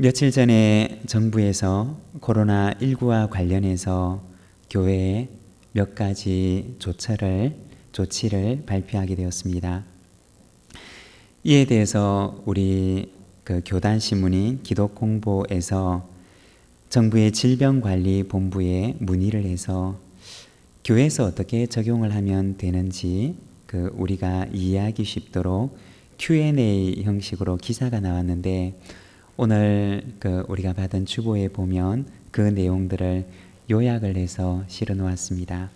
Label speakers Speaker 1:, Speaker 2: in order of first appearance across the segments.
Speaker 1: 며칠 전에 정부에서 코로나19와 관련해서 교회에 몇 가지 조치를 발표하게 되었습니다. 이에 대해서 우리 교단 신문인 기독공보에서 정부의 질병관리본부에 문의를 해서 교회에서 어떻게 적용을 하면 되는지 우리가 이해하기 쉽도록 Q&A 형식으로 기사가 나왔는데, 오늘 우리가 받은 주보에 보면 그 내용들을 요약을 해서 실어 놓았습니다.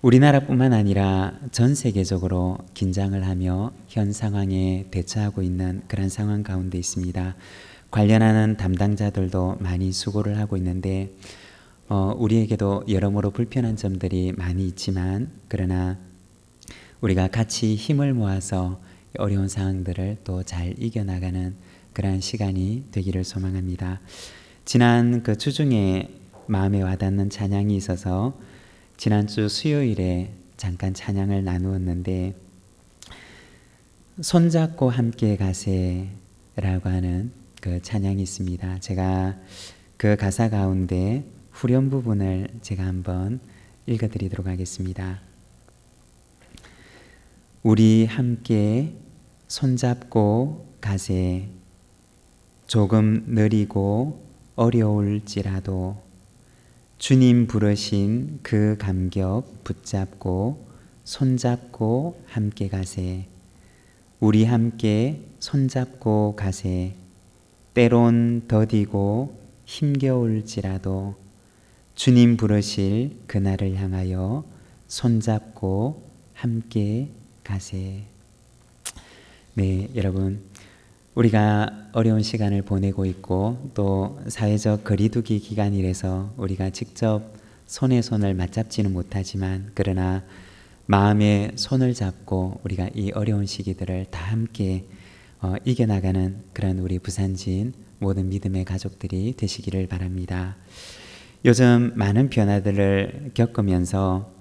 Speaker 1: 우리나라뿐만 아니라 전 세계적으로 긴장을 하며 현 상황에 대처하고 있는 그런 상황 가운데 있습니다. 관련하는 담당자들도 많이 수고를 하고 있는데 우리에게도 여러모로 불편한 점들이 많이 있지만, 그러나 우리가 같이 힘을 모아서 어려운 상황들을 또 잘 이겨나가는 그러한 시간이 되기를 소망합니다. 지난 주 중에 마음에 와닿는 찬양이 있어서 지난주 수요일에 잠깐 찬양을 나누었는데, 손잡고 함께 가세라고 하는 그 찬양이 있습니다. 제가 그 가사 가운데 후렴 부분을 제가 한번 읽어드리도록 하겠습니다. 우리 함께 손잡고 가세. 조금 느리고 어려울지라도 주님 부르신 그 감격 붙잡고 손잡고 함께 가세. 우리 함께 손잡고 가세. 때론 더디고 힘겨울지라도 주님 부르실 그날을 향하여 손잡고 함께 가세. 네, 여러분, 우리가 어려운 시간을 보내고 있고 또 사회적 거리두기 기간이라서 우리가 직접 손에 손을 맞잡지는 못하지만, 그러나 마음에 손을 잡고 우리가 이 어려운 시기들을 다 함께 이겨나가는 그런 우리 부산진 모든 믿음의 가족들이 되시기를 바랍니다. 요즘 많은 변화들을 겪으면서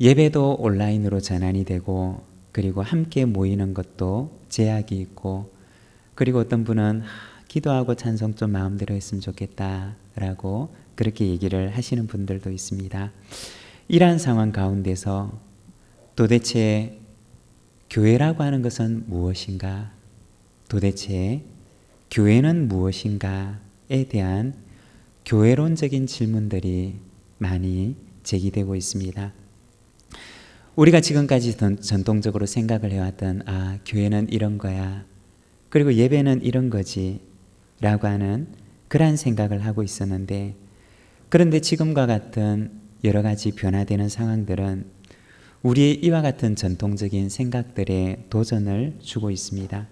Speaker 1: 예배도 온라인으로 전환이 되고, 그리고 함께 모이는 것도 제약이 있고, 그리고 어떤 분은 기도하고 찬송 좀 마음대로 했으면 좋겠다라고 그렇게 얘기를 하시는 분들도 있습니다. 이러한 상황 가운데서 도대체 교회라고 하는 것은 무엇인가? 도대체 교회는 무엇인가에 대한 교회론적인 질문들이 많이 제기되고 있습니다. 우리가 지금까지 전통적으로 생각을 해왔던 교회는 이런 거야, 그리고 예배는 이런 거지 라고 하는 그러한 생각을 하고 있었는데, 그런데 지금과 같은 여러 가지 변화되는 상황들은 우리의 이와 같은 전통적인 생각들에 도전을 주고 있습니다.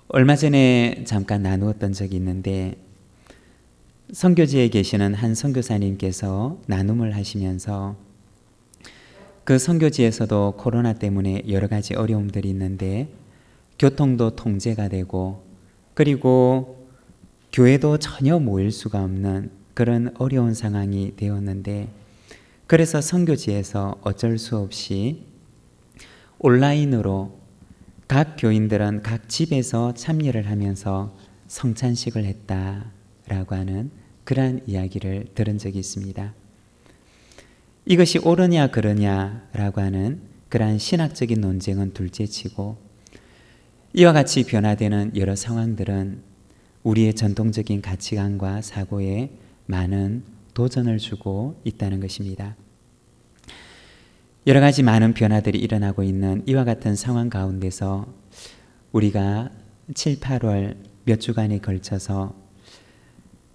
Speaker 1: 얼마 전에 잠깐 나누었던 적이 있는데, 선교지에 계시는 한 선교사님께서 나눔을 하시면서 그 선교지에서도 코로나 때문에 여러 가지 어려움들이 있는데 교통도 통제가 되고, 그리고 교회도 전혀 모일 수가 없는 그런 어려운 상황이 되었는데, 그래서 선교지에서 어쩔 수 없이 온라인으로 각 교인들은 각 집에서 참여를 하면서 성찬식을 했다라고 하는 그러한 이야기를 들은 적이 있습니다. 이것이 옳으냐 그러냐라고 하는 그러한 신학적인 논쟁은 둘째치고, 이와 같이 변화되는 여러 상황들은 우리의 전통적인 가치관과 사고에 많은 도전을 주고 있다는 것입니다. 여러 가지 많은 변화들이 일어나고 있는 이와 같은 상황 가운데서 우리가 7, 8월 몇 주간에 걸쳐서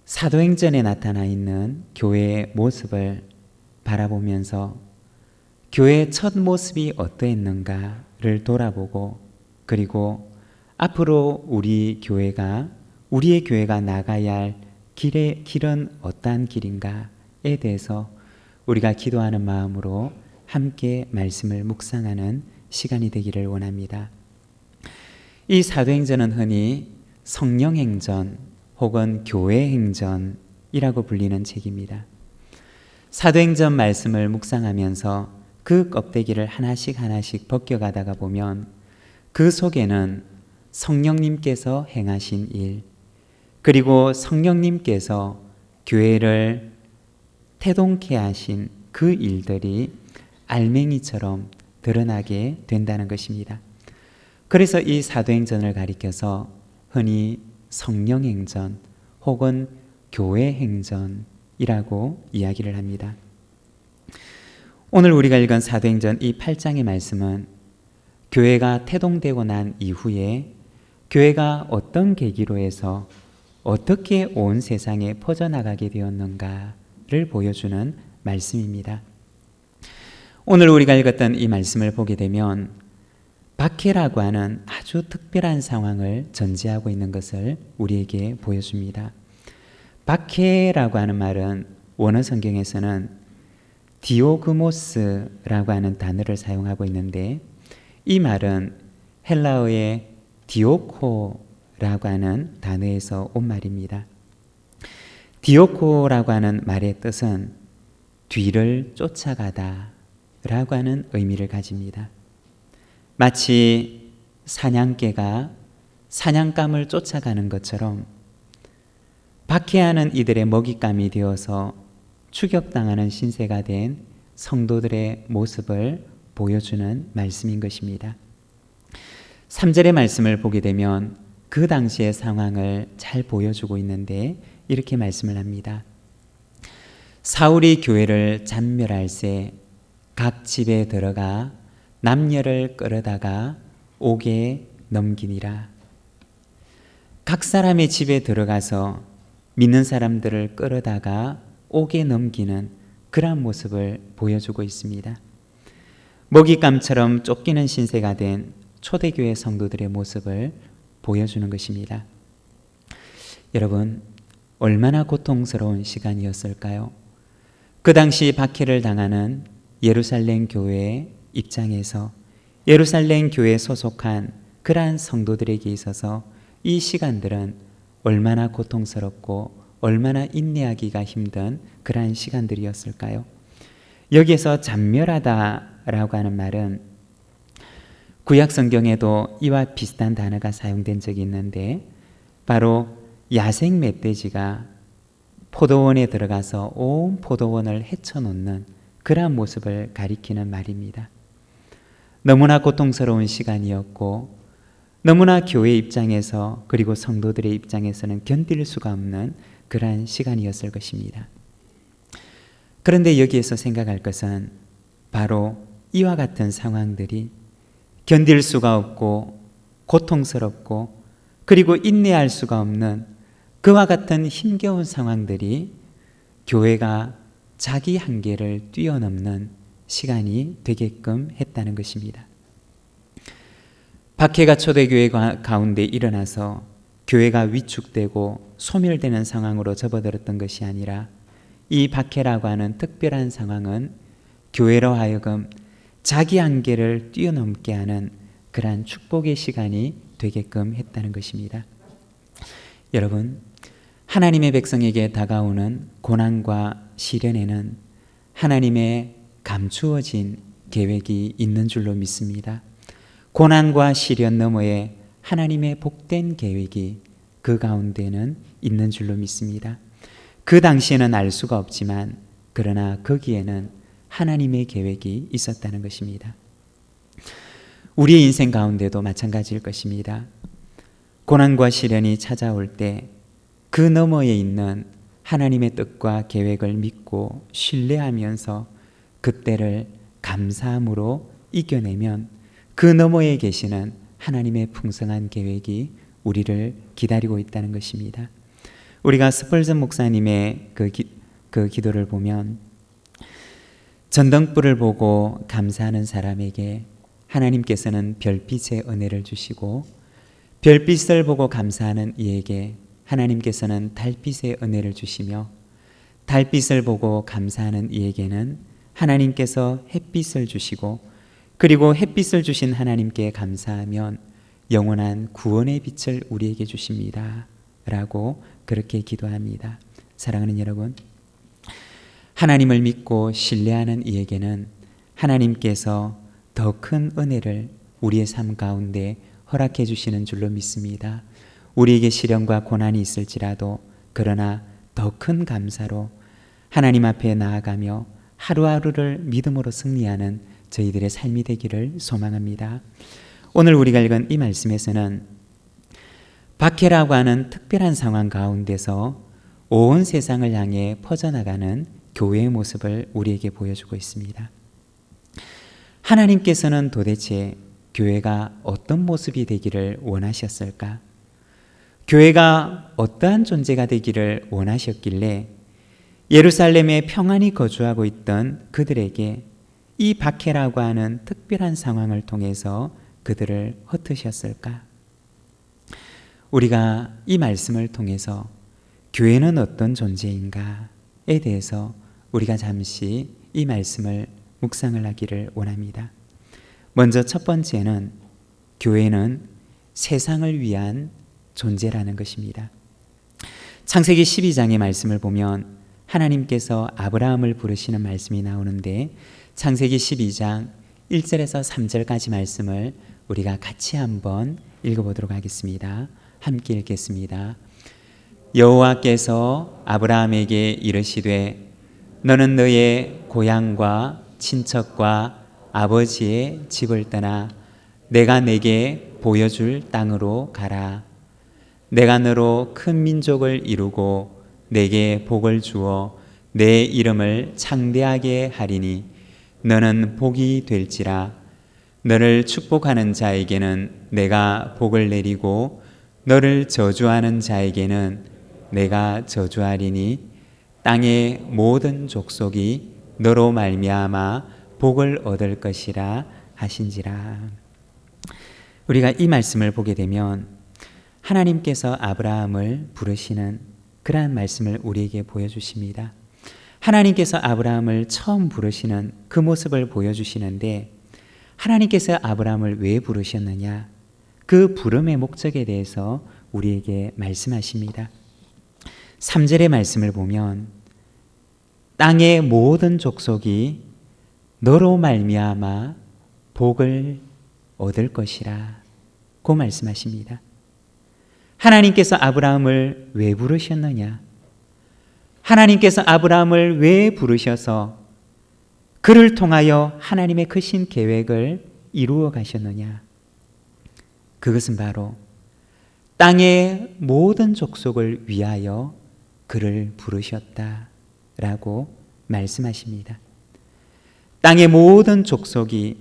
Speaker 1: 사도행전에 나타나 있는 교회의 모습을 바라보면서 교회의 첫 모습이 어떠했는가를 돌아보고, 그리고 앞으로 우리의 교회가 나가야 할 길은 어떠한 길인가에 대해서 우리가 기도하는 마음으로 함께 말씀을 묵상하는 시간이 되기를 원합니다. 이 사도행전은 흔히 성령행전 혹은 교회행전이라고 불리는 책입니다. 사도행전 말씀을 묵상하면서 그 껍데기를 하나씩 벗겨가다가 보면 그 속에는 성령님께서 행하신 일, 그리고 성령님께서 교회를 태동케 하신 그 일들이 알맹이처럼 드러나게 된다는 것입니다. 그래서 이 사도행전을 가리켜서 흔히 성령행전 혹은 교회행전이라고 이야기를 합니다. 오늘 우리가 읽은 사도행전 이 8장의 말씀은 교회가 태동되고 난 이후에 교회가 어떤 계기로 해서 어떻게 온 세상에 퍼져나가게 되었는가를 보여주는 말씀입니다. 오늘 우리가 읽었던 이 말씀을 보게 되면 박해라고 하는 아주 특별한 상황을 전제하고 있는 것을 우리에게 보여줍니다. 박해라고 하는 말은 원어 성경에서는 디오그모스라고 하는 단어를 사용하고 있는데, 이 말은 헬라어의 디오코라고 하는 단어에서 온 말입니다. 디오코라고 하는 말의 뜻은 뒤를 쫓아가다 라고 하는 의미를 가집니다. 마치 사냥개가 사냥감을 쫓아가는 것처럼 박해하는 이들의 먹잇감이 되어서 추격당하는 신세가 된 성도들의 모습을 보여주는 말씀인 것입니다. 3절의 말씀을 보게 되면 그 당시의 상황을 잘 보여주고 있는데 이렇게 말씀을 합니다. 사울이 교회를 잔멸할새 각 집에 들어가 남녀를 끌어다가 옥에 넘기니라. 각 사람의 집에 들어가서 믿는 사람들을 끌어다가 옥에 넘기는 그러한 모습을 보여주고 있습니다. 먹잇감처럼 쫓기는 신세가 된 초대교회 성도들의 모습을 보여주는 것입니다. 여러분, 얼마나 고통스러운 시간이었을까요? 그 당시 박해를 당하는 예루살렘 교회의 입장에서 예루살렘 교회에 소속한 그러한 성도들에게 있어서 이 시간들은 얼마나 고통스럽고 얼마나 인내하기가 힘든 그러한 시간들이었을까요? 여기에서 잔멸하다라고 하는 말은 구약 성경에도 이와 비슷한 단어가 사용된 적이 있는데, 바로 야생 멧돼지가 포도원에 들어가서 온 포도원을 헤쳐놓는 그러한 모습을 가리키는 말입니다. 너무나 고통스러운 시간이었고 너무나 교회 입장에서 그리고 성도들의 입장에서는 견딜 수가 없는 그러한 시간이었을 것입니다. 그런데 여기에서 생각할 것은 바로 이와 같은 상황들이 견딜 수가 없고 고통스럽고 그리고 인내할 수가 없는 그와 같은 힘겨운 상황들이 교회가 자기 한계를 뛰어넘는 시간이 되게끔 했다는 것입니다. 박해가 초대교회 가운데 일어나서 교회가 위축되고 소멸되는 상황으로 접어들었던 것이 아니라, 이 박해라고 하는 특별한 상황은 교회로 하여금 자기 한계를 뛰어넘게 하는 그러한 축복의 시간이 되게끔 했다는 것입니다. 여러분, 하나님의 백성에게 다가오는 고난과 시련에는 하나님의 감추어진 계획이 있는 줄로 믿습니다. 고난과 시련 너머에 하나님의 복된 계획이 그 가운데는 있는 줄로 믿습니다. 그 당시에는 알 수가 없지만 그러나 거기에는 하나님의 계획이 있었다는 것입니다. 우리의 인생 가운데도 마찬가지일 것입니다. 고난과 시련이 찾아올 때 그 너머에 있는 하나님의 뜻과 계획을 믿고 신뢰하면서 그때를 감사함으로 이겨내면 그 너머에 계시는 하나님의 풍성한 계획이 우리를 기다리고 있다는 것입니다. 우리가 스펄전 목사님의 그 기도를 보면, 전등불을 보고 감사하는 사람에게 하나님께서는 별빛의 은혜를 주시고, 별빛을 보고 감사하는 이에게 하나님께서는 달빛의 은혜를 주시며, 달빛을 보고 감사하는 이에게는 하나님께서 햇빛을 주시고, 그리고 햇빛을 주신 하나님께 감사하면 영원한 구원의 빛을 우리에게 주십니다 라고 그렇게 기도합니다. 사랑하는 여러분, 하나님을 믿고 신뢰하는 이에게는 하나님께서 더 큰 은혜를 우리의 삶 가운데 허락해 주시는 줄로 믿습니다. 우리에게 시련과 고난이 있을지라도 그러나 더 큰 감사로 하나님 앞에 나아가며 하루하루를 믿음으로 승리하는 저희들의 삶이 되기를 소망합니다. 오늘 우리가 읽은 이 말씀에서는 박해라고 하는 특별한 상황 가운데서 온 세상을 향해 퍼져나가는 교회의 모습을 우리에게 보여주고 있습니다. 하나님께서는 도대체 교회가 어떤 모습이 되기를 원하셨을까? 교회가 어떠한 존재가 되기를 원하셨길래 예루살렘에 평안히 거주하고 있던 그들에게 이 박해라고 하는 특별한 상황을 통해서 그들을 흩으셨을까? 우리가 이 말씀을 통해서 교회는 어떤 존재인가에 대해서 우리가 잠시 이 말씀을 묵상을 하기를 원합니다. 먼저 첫 번째는 교회는 세상을 위한 존재라는 것입니다. 창세기 12장의 말씀을 보면 하나님께서 아브라함을 부르시는 말씀이 나오는데 창세기 12장 1절에서 3절까지 말씀을 우리가 같이 한번 읽어보도록 하겠습니다. 함께 읽겠습니다. 여호와께서 아브라함에게 이르시되 너는 너의 고향과 친척과 아버지의 집을 떠나 내가 내게 보여줄 땅으로 가라. 내가 너로 큰 민족을 이루고 내게 복을 주어 내 이름을 창대하게 하리니 너는 복이 될지라. 너를 축복하는 자에게는 내가 복을 내리고 너를 저주하는 자에게는 내가 저주하리니 땅의 모든 족속이 너로 말미암아 복을 얻을 것이라 하신지라. 우리가 이 말씀을 보게 되면 하나님께서 아브라함을 부르시는 그러한 말씀을 우리에게 보여주십니다. 하나님께서 아브라함을 처음 부르시는 그 모습을 보여주시는데 하나님께서 아브라함을 왜 부르셨느냐? 그 부름의 목적에 대해서 우리에게 말씀하십니다. 3절의 말씀을 보면 땅의 모든 족속이 너로 말미암아 복을 얻을 것이라 고 말씀하십니다. 하나님께서 아브라함을 왜 부르셨느냐? 하나님께서 아브라함을 왜 부르셔서 그를 통하여 하나님의 크신 계획을 이루어 가셨느냐? 그것은 바로 땅의 모든 족속을 위하여 그를 부르셨다라고 말씀하십니다. 땅의 모든 족속이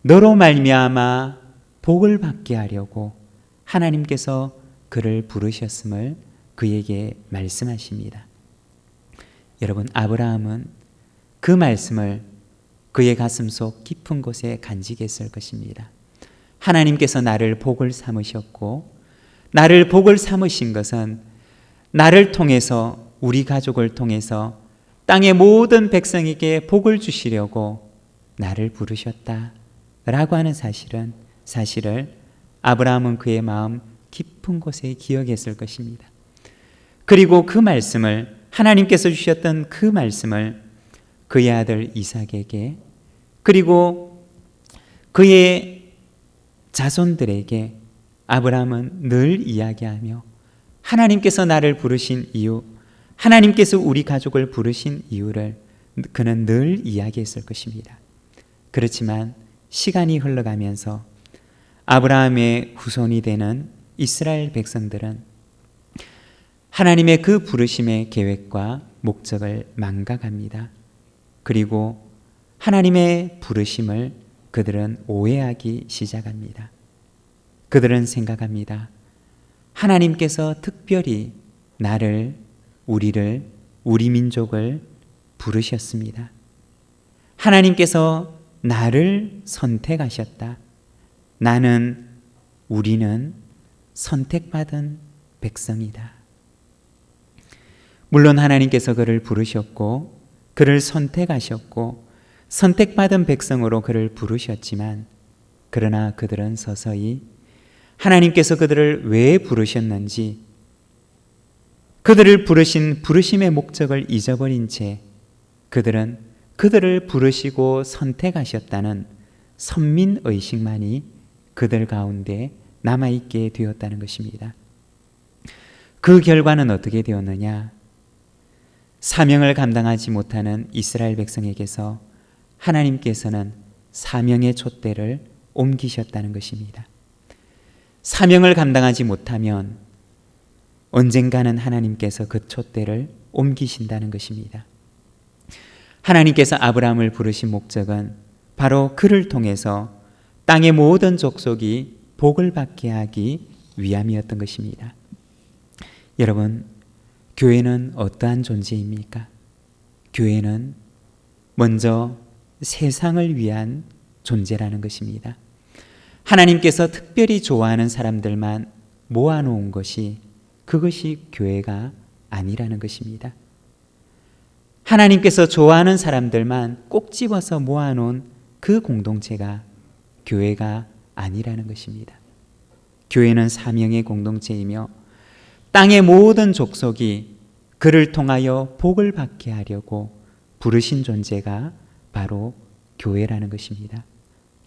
Speaker 1: 너로 말미암아 복을 받게 하려고 하나님께서 그를 부르셨음을 그에게 말씀하십니다. 여러분, 아브라함은 그 말씀을 그의 가슴속 깊은 곳에 간직했을 것입니다. 하나님께서 나를 복을 삼으셨고 나를 복을 삼으신 것은 나를 통해서 우리 가족을 통해서 땅의 모든 백성에게 복을 주시려고 나를 부르셨다라고 하는 사실을 아브라함은 그의 마음 깊은 곳에 기억했을 것입니다. 그리고 그 말씀을 하나님께서 주셨던 그 말씀을 그의 아들 이삭에게 그리고 그의 자손들에게 아브라함은 늘 이야기하며 하나님께서 나를 부르신 이유, 하나님께서 우리 가족을 부르신 이유를 그는 늘 이야기했을 것입니다. 그렇지만 시간이 흘러가면서 아브라함의 후손이 되는 이스라엘 백성들은 하나님의 그 부르심의 계획과 목적을 망각합니다. 그리고 하나님의 부르심을 그들은 오해하기 시작합니다. 그들은 생각합니다. 하나님께서 특별히 나를, 우리를, 우리 민족을 부르셨습니다. 하나님께서 나를 선택하셨다. 나는, 우리는 선택받은 백성이다. 물론 하나님께서 그를 부르셨고 그를 선택하셨고 선택받은 백성으로 그를 부르셨지만 그러나 그들은 서서히 하나님께서 그들을 왜 부르셨는지 그들을 부르신 부르심의 목적을 잊어버린 채 그들은 그들을 부르시고 선택하셨다는 선민의식만이 그들 가운데 남아있게 되었다는 것입니다. 그 결과는 어떻게 되었느냐? 사명을 감당하지 못하는 이스라엘 백성에게서 하나님께서는 사명의 촛대를 옮기셨다는 것입니다. 사명을 감당하지 못하면 언젠가는 하나님께서 그 촛대를 옮기신다는 것입니다. 하나님께서 아브라함을 부르신 목적은 바로 그를 통해서 땅의 모든 족속이 복을 받게 하기 위함이었던 것입니다. 여러분, 교회는 어떠한 존재입니까? 교회는 먼저 세상을 위한 존재라는 것입니다. 하나님께서 특별히 좋아하는 사람들만 모아놓은 것이 그것이 교회가 아니라는 것입니다. 하나님께서 좋아하는 사람들만 꼭 집어서 모아놓은 그 공동체가 교회가 아니라는 것입니다. 교회는 사명의 공동체이며 땅의 모든 족속이 그를 통하여 복을 받게 하려고 부르신 존재가 바로 교회라는 것입니다.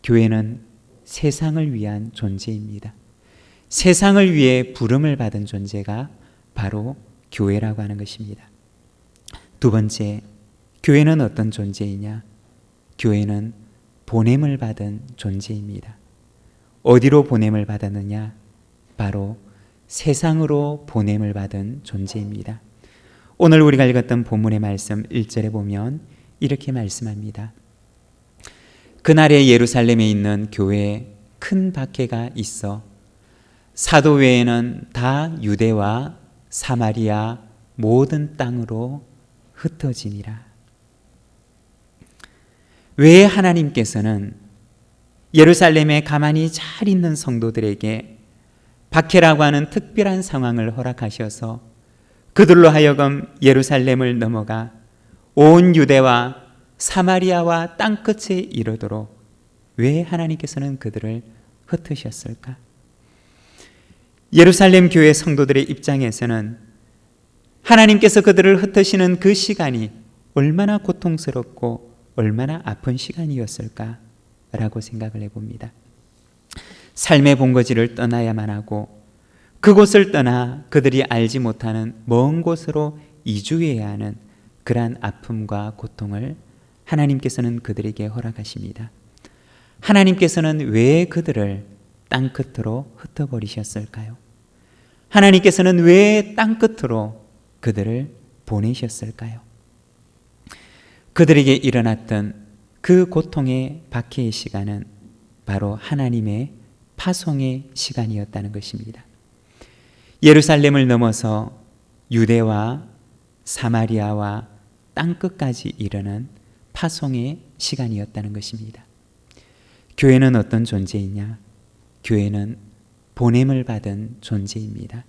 Speaker 1: 교회는 세상을 위한 존재입니다. 세상을 위해 부름을 받은 존재가 바로 교회라고 하는 것입니다. 두 번째, 교회는 어떤 존재이냐? 교회는 보냄을 받은 존재입니다. 어디로 보냄을 받았느냐? 바로 세상으로 보냄을 받은 존재입니다. 오늘 우리가 읽었던 본문의 말씀 1절에 보면 이렇게 말씀합니다. 그날에 예루살렘에 있는 교회에 큰 박해가 있어 사도 외에는 다 유대와 사마리아 모든 땅으로 흩어지니라. 왜 하나님께서는 예루살렘에 가만히 잘 있는 성도들에게 박해라고 하는 특별한 상황을 허락하셔서 그들로 하여금 예루살렘을 넘어가 온 유대와 사마리아와 땅끝에 이르도록 왜 하나님께서는 그들을 흩으셨을까? 예루살렘 교회 성도들의 입장에서는 하나님께서 그들을 흩으시는 그 시간이 얼마나 고통스럽고 얼마나 아픈 시간이었을까 라고 생각을 해봅니다. 삶의 본거지를 떠나야만 하고 그곳을 떠나 그들이 알지 못하는 먼 곳으로 이주해야 하는 그러한 아픔과 고통을 하나님께서는 그들에게 허락하십니다. 하나님께서는 왜 그들을 땅끝으로 흩어버리셨을까요? 하나님께서는 왜 땅끝으로 그들을 보내셨을까요? 그들에게 일어났던 그 고통의 박해의 시간은 바로 하나님의 파송의 시간이었다는 것입니다. 예루살렘을 넘어서 유대와 사마리아와 땅끝까지 이르는 파송의 시간이었다는 것입니다. 교회는 어떤 존재이냐? 교회는 보냄을 받은 존재입니다.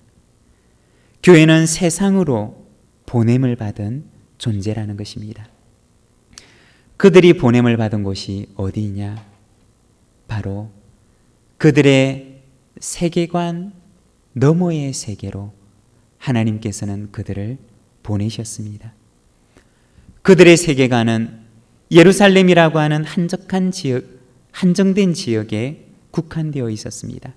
Speaker 1: 교회는 세상으로 보냄을 받은 존재라는 것입니다. 그들이 보냄을 받은 곳이 어디이냐? 바로 그들의 세계관 너머의 세계로 하나님께서는 그들을 보내셨습니다. 그들의 세계관은 예루살렘이라고 하는 한적한 지역, 한정된 지역에 국한되어 있었습니다.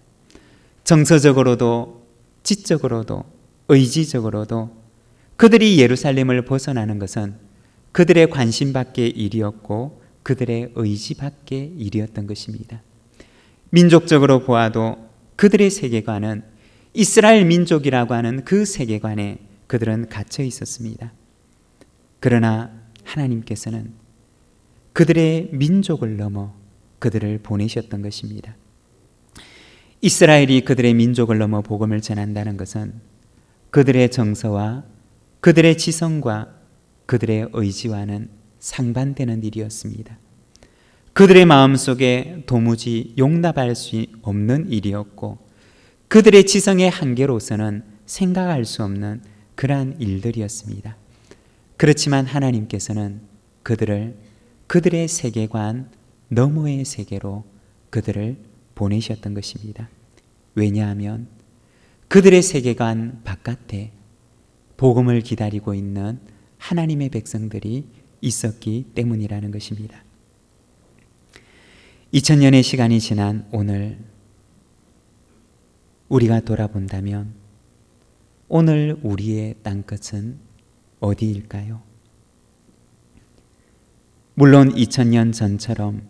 Speaker 1: 정서적으로도 지적으로도 의지적으로도 그들이 예루살렘을 벗어나는 것은 그들의 관심 밖의 일이었고 그들의 의지 밖의 일이었던 것입니다. 민족적으로 보아도 그들의 세계관은 이스라엘 민족이라고 하는 그 세계관에 그들은 갇혀 있었습니다. 그러나 하나님께서는 그들의 민족을 넘어 그들을 보내셨던 것입니다. 이스라엘이 그들의 민족을 넘어 복음을 전한다는 것은 그들의 정서와 그들의 지성과 그들의 의지와는 상반되는 일이었습니다. 그들의 마음속에 도무지 용납할 수 없는 일이었고 그들의 지성의 한계로서는 생각할 수 없는 그러한 일들이었습니다. 그렇지만 하나님께서는 그들을 그들의 세계관 너머의 세계로 그들을 보내셨던 것입니다. 왜냐하면 그들의 세계관 바깥에 복음을 기다리고 있는 하나님의 백성들이 있었기 때문이라는 것입니다. 2000년의 시간이 지난 오늘 우리가 돌아본다면 오늘 우리의 땅끝은 어디일까요? 물론 2000년 전처럼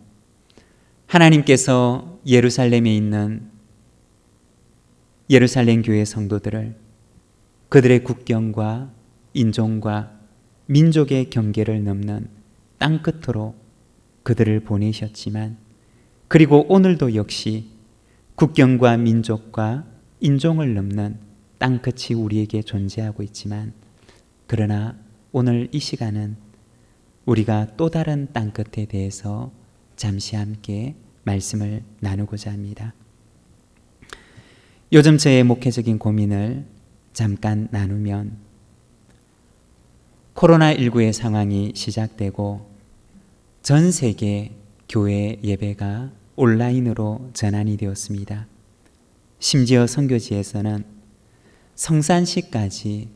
Speaker 1: 하나님께서 예루살렘에 있는 예루살렘 교회 성도들을 그들의 국경과 인종과 민족의 경계를 넘는 땅끝으로 그들을 보내셨지만, 그리고 오늘도 역시 국경과 민족과 인종을 넘는 땅끝이 우리에게 존재하고 있지만, 그러나 오늘 이 시간은 우리가 또 다른 땅끝에 대해서 잠시 함께 말씀을 나누고자 합니다. 요즘 저의 목회적인 고민을 잠깐 나누면, 코로나19의 상황이 시작되고 전 세계 교회 예배가 온라인으로 전환이 되었습니다. 심지어 선교지에서는 성산식까지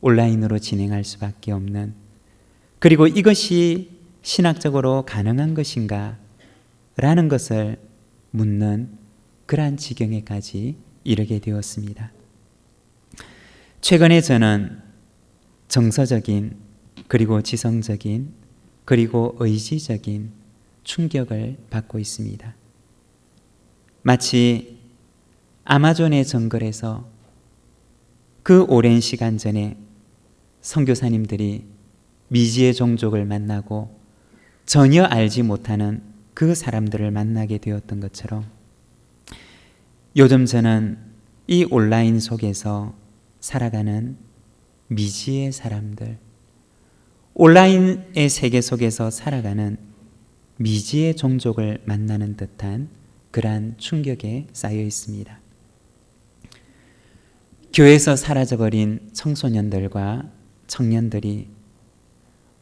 Speaker 1: 온라인으로 진행할 수밖에 없는, 그리고 이것이 신학적으로 가능한 것인가 라는 것을 묻는 그러한 지경에까지 이르게 되었습니다. 최근에 저는 정서적인, 그리고 지성적인, 그리고 의지적인 충격을 받고 있습니다. 마치 아마존의 정글에서 그 오랜 시간 전에 선교사님들이 미지의 종족을 만나고 전혀 알지 못하는 그 사람들을 만나게 되었던 것처럼, 요즘 저는 이 온라인 속에서 살아가는 미지의 사람들, 온라인의 세계 속에서 살아가는 미지의 종족을 만나는 듯한 그러한 충격에 쌓여 있습니다. 교회에서 사라져버린 청소년들과 청년들이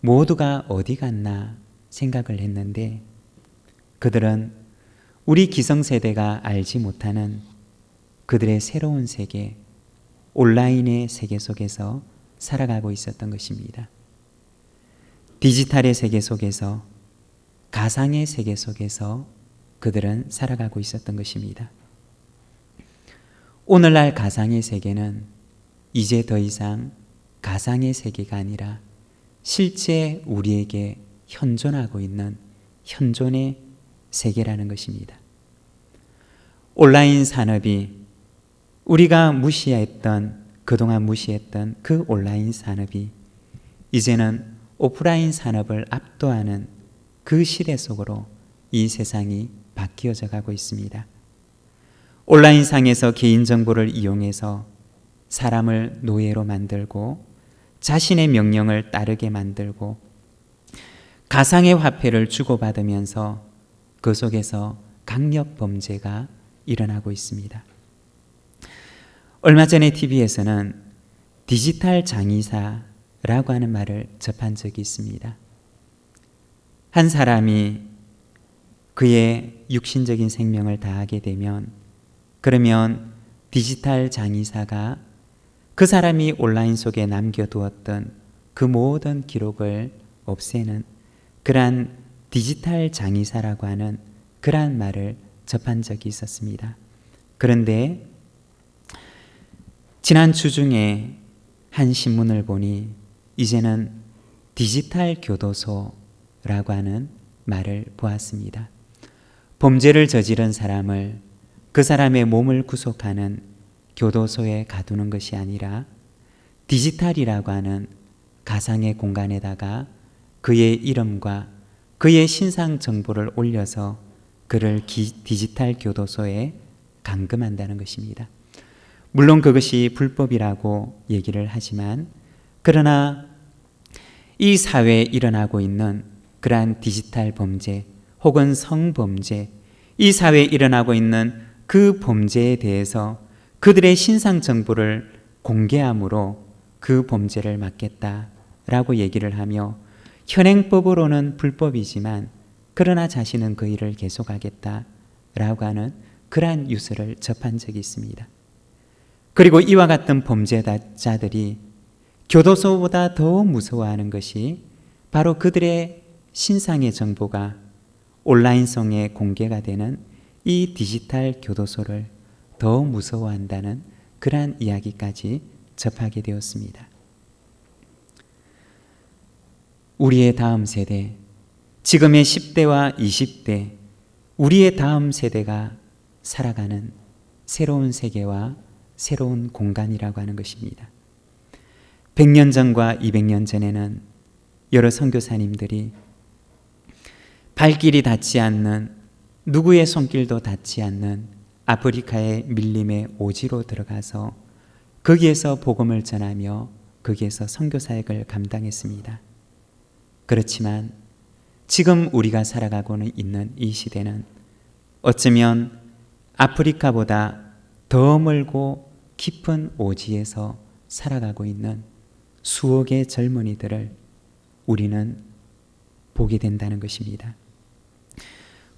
Speaker 1: 모두가 어디 갔나 생각을 했는데, 그들은 우리 기성세대가 알지 못하는 그들의 새로운 세계, 온라인의 세계 속에서 살아가고 있었던 것입니다. 디지털의 세계 속에서, 가상의 세계 속에서 그들은 살아가고 있었던 것입니다. 오늘날 가상의 세계는 이제 더 이상 가상의 세계가 아니라 실제 우리에게 현존하고 있는 현존의 세계라는 것입니다. 온라인 산업이, 우리가 그동안 무시했던 그 온라인 산업이 이제는 오프라인 산업을 압도하는 그 시대 속으로 이 세상이 바뀌어져 가고 있습니다. 온라인 상에서 개인정보를 이용해서 사람을 노예로 만들고 자신의 명령을 따르게 만들고 가상의 화폐를 주고받으면서 그 속에서 강력 범죄가 일어나고 있습니다. 얼마 전에 TV에서는 디지털 장의사라고 하는 말을 접한 적이 있습니다. 한 사람이 그의 육신적인 생명을 다하게 되면, 그러면 디지털 장의사가 그 사람이 온라인 속에 남겨두었던 그 모든 기록을 없애는 그러한 디지털 장의사라고 하는 그러한 말을 접한 적이 있었습니다. 그런데 지난 주 중에 한 신문을 보니 이제는 디지털 교도소라고 하는 말을 보았습니다. 범죄를 저지른 사람을, 그 사람의 몸을 구속하는 교도소에 가두는 것이 아니라 디지털이라고 하는 가상의 공간에다가 그의 이름과 그의 신상 정보를 올려서 그를 디지털 교도소에 감금한다는 것입니다. 물론 그것이 불법이라고 얘기를 하지만, 그러나 이 사회에 일어나고 있는 그러한 디지털 범죄 혹은 성범죄, 이 사회에 일어나고 있는 그 범죄에 대해서 그들의 신상 정보를 공개함으로 그 범죄를 막겠다라고 얘기를 하며, 현행법으로는 불법이지만 그러나 자신은 그 일을 계속하겠다라고 하는 그러한 뉴스를 접한 적이 있습니다. 그리고 이와 같은 범죄자들이 교도소보다 더 무서워하는 것이 바로 그들의 신상의 정보가 온라인성에 공개가 되는 이 디지털 교도소를 더 무서워한다는 그러한 이야기까지 접하게 되었습니다. 우리의 다음 세대, 지금의 10대와 20대, 우리의 다음 세대가 살아가는 새로운 세계와 새로운 공간이라고 하는 것입니다. 100년 전과 200년 전에는 여러 선교사님들이 발길이 닿지 않는, 누구의 손길도 닿지 않는 아프리카의 밀림의 오지로 들어가서 거기에서 복음을 전하며 거기에서 선교사역을 감당했습니다. 그렇지만 지금 우리가 살아가고는 있는 이 시대는 어쩌면 아프리카보다 더 멀고 깊은 오지에서 살아가고 있는 수억의 젊은이들을 우리는 보게 된다는 것입니다.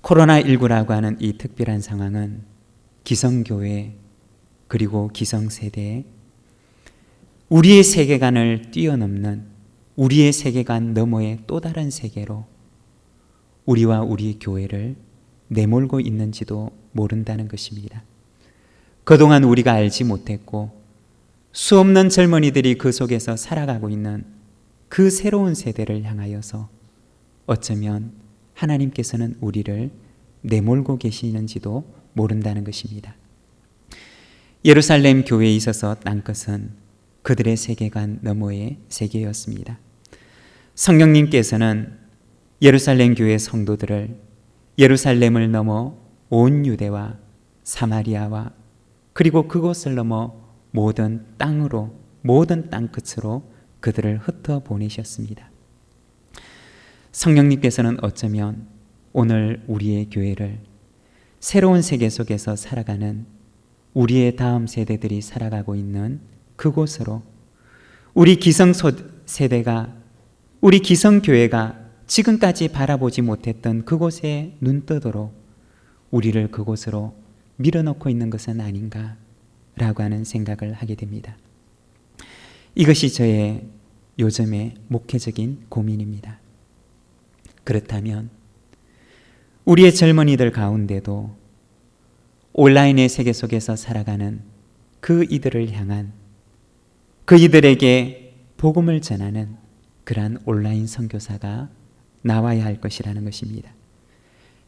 Speaker 1: 코로나19라고 하는 이 특별한 상황은 기성교회 그리고 기성세대에 우리의 세계관을 뛰어넘는, 우리의 세계관 너머의 또 다른 세계로 우리와 우리 교회를 내몰고 있는지도 모른다는 것입니다. 그동안 우리가 알지 못했고 수없는 젊은이들이 그 속에서 살아가고 있는 그 새로운 세대를 향하여서 어쩌면 하나님께서는 우리를 내몰고 계시는지도 모른다는 것입니다. 예루살렘 교회에 있어서 땅끝은 그들의 세계관 너머의 세계였습니다. 성령님께서는 예루살렘 교회 성도들을 예루살렘을 넘어 온 유대와 사마리아와 그리고 그곳을 넘어 모든 땅으로, 모든 땅끝으로 그들을 흩어 보내셨습니다. 성령님께서는 어쩌면 오늘 우리의 교회를 새로운 세계 속에서 살아가는 우리의 다음 세대들이 살아가고 있는 그곳으로, 우리 기성세대가, 우리 기성교회가 지금까지 바라보지 못했던 그곳에 눈 뜨도록 우리를 그곳으로 밀어넣고 있는 것은 아닌가라고 하는 생각을 하게 됩니다. 이것이 저의 요즘의 목회적인 고민입니다. 그렇다면 우리의 젊은이들 가운데도 온라인의 세계 속에서 살아가는 그 이들을 향한, 그 이들에게 복음을 전하는 그러한 온라인 선교사가 나와야 할 것이라는 것입니다.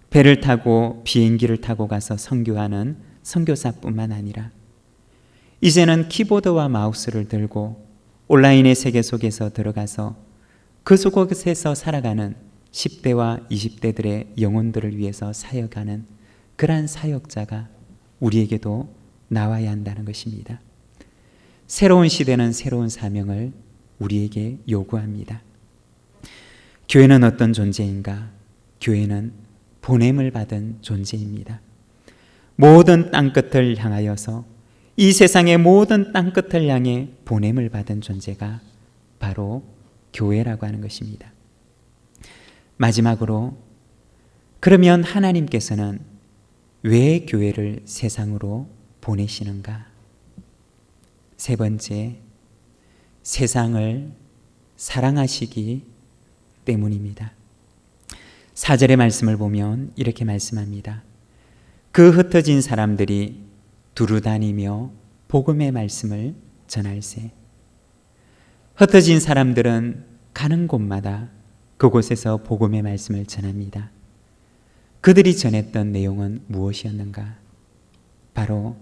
Speaker 1: 배를 타고 비행기를 타고 가서 선교하는 선교사뿐만 아니라 이제는 키보드와 마우스를 들고 온라인의 세계 속에서 들어가서 그 속에서 살아가는 10대와 20대들의 영혼들을 위해서 사역하는 그러한 사역자가 우리에게도 나와야 한다는 것입니다. 새로운 시대는 새로운 사명을 우리에게 요구합니다. 교회는 어떤 존재인가? 교회는 보냄을 받은 존재입니다. 모든 땅끝을 향하여서, 이 세상의 모든 땅끝을 향해 보냄을 받은 존재가 바로 교회라고 하는 것입니다. 마지막으로, 그러면 하나님께서는 왜 교회를 세상으로 보내시는가? 세 번째, 세상을 사랑하시기 때문입니다. 4절의 말씀을 보면 이렇게 말씀합니다. 그 흩어진 사람들이 두루 다니며 복음의 말씀을 전할세. 흩어진 사람들은 가는 곳마다 그곳에서 복음의 말씀을 전합니다. 그들이 전했던 내용은 무엇이었는가? 바로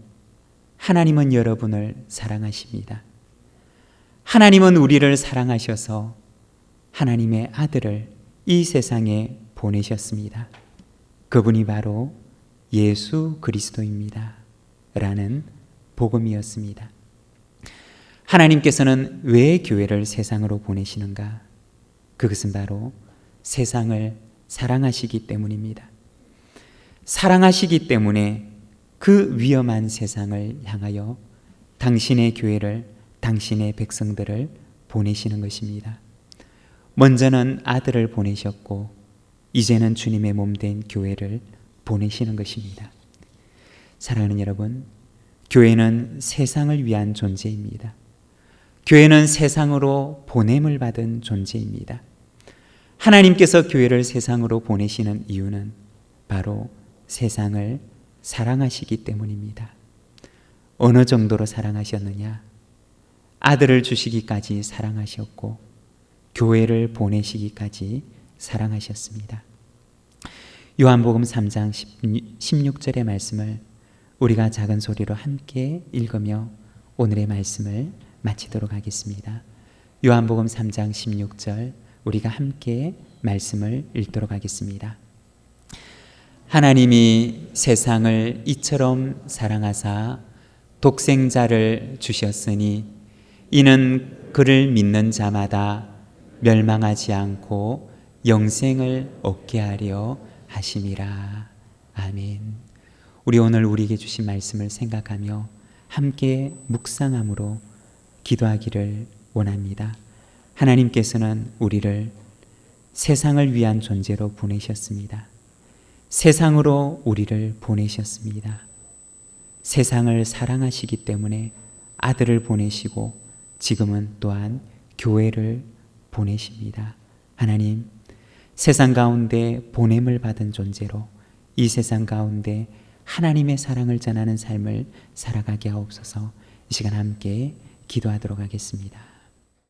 Speaker 1: 하나님은 여러분을 사랑하십니다. 하나님은 우리를 사랑하셔서 하나님의 아들을 이 세상에 보내셨습니다. 그분이 바로 예수 그리스도입니다. 라는 복음이었습니다. 하나님께서는 왜 교회를 세상으로 보내시는가? 그것은 바로 세상을 사랑하시기 때문입니다. 사랑하시기 때문에 그 위험한 세상을 향하여 당신의 교회를, 당신의 백성들을 보내시는 것입니다. 먼저는 아들을 보내셨고 이제는 주님의 몸된 교회를 보내시는 것입니다. 사랑하는 여러분, 교회는 세상을 위한 존재입니다. 교회는 세상으로 보냄을 받은 존재입니다. 하나님께서 교회를 세상으로 보내시는 이유는 바로 세상을 사랑하시기 때문입니다. 어느 정도로 사랑하셨느냐? 아들을 주시기까지 사랑하셨고 교회를 보내시기까지 사랑하셨습니다. 요한복음 3장 16절의 말씀을 우리가 작은 소리로 함께 읽으며 오늘의 말씀을 마치도록 하겠습니다. 요한복음 3장 16절 우리가 함께 말씀을 읽도록 하겠습니다. 하나님이 세상을 이처럼 사랑하사 독생자를 주셨으니 이는 그를 믿는 자마다 멸망하지 않고 영생을 얻게 하려 하심이라. 아멘. 우리 오늘 우리에게 주신 말씀을 생각하며 함께 묵상함으로 기도하기를 원합니다. 하나님께서는 우리를 세상을 위한 존재로 보내셨습니다. 세상으로 우리를 보내셨습니다. 세상을 사랑하시기 때문에 아들을 보내시고 지금은 또한 교회를 보내십니다. 하나님, 세상 가운데 보냄을 받은 존재로 이 세상 가운데 하나님의 사랑을 전하는 삶을 살아가게 하옵소서. 이 시간 함께 기도하도록 하겠습니다.